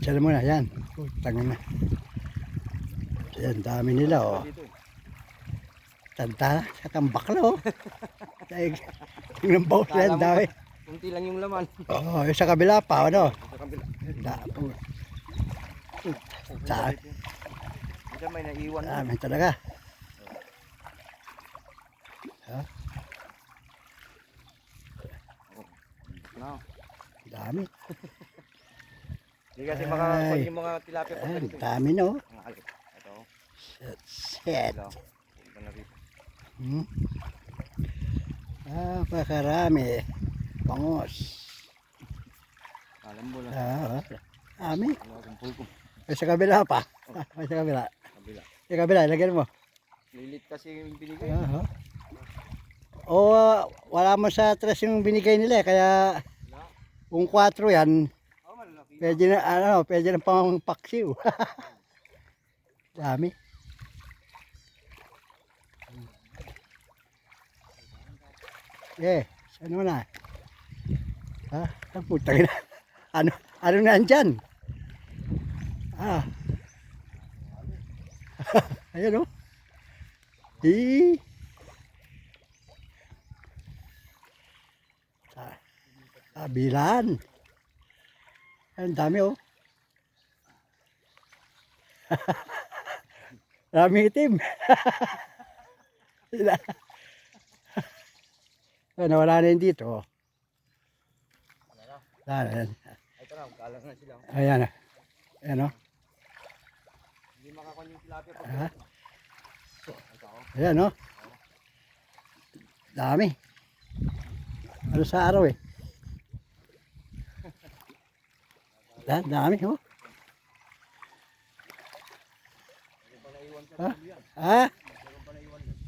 Diyan muna, yan. Tangin na. Yan, dami nila, oh. Tanta, sa tambak na, oh. Dahil, tingnan ba sila, ang dami. Kunti lang yung laman. Oo, sa kabila pa, ano? Sa kabila. Saan? Diyan may naiwan. Dami talaga. Ha? No. Dami. Hindi kasi makakuha yung mga tilapia pa Ayan, dito. dami, no? Ito. Shit. Ito. Ito na rito. Pakarami. Pangos. Alam mo lang. Dami. Kumpul ko. May sa kabila pa. May sa kabila. Kabila. Sa kabila, ilagyan mo. Lilit kasi yung binigay. O, wala mo sa tres yung binigay nila, kaya kung 4 yan, Oh, malalaki. pwede na, ano, pwede na pang paksiw. Dami. Ano na? Ang putang na. Ano na andyan? Ayan, oh. Bilan. Ang dami, oh. Dami itim. Nawala na yun dito. Ayan. Ito na, kalas na sila. Ayan. Ayan, oh. Hindi makakuha yung tilapia pa. Ayan, oh. Dami. Ano sa araw, eh. Dami, oh.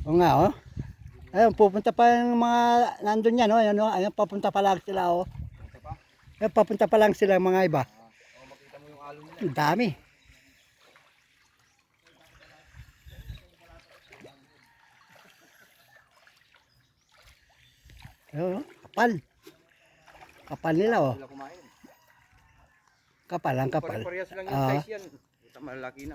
Oo nga, oh. Ayun, pupunta pa yung mga nandun yan, oh. Ayun, oh. Ayun, papunta pa lang sila, oh. Ayun, papunta pa lang sila mga iba. Makita mo yung alon nila. Ang dami. Ayun, oh. Kapal. Kapal nila, oh. Sila kumain. Kapal, ang kapal. Pare-parehas lang yung size yan. Ito malaki na.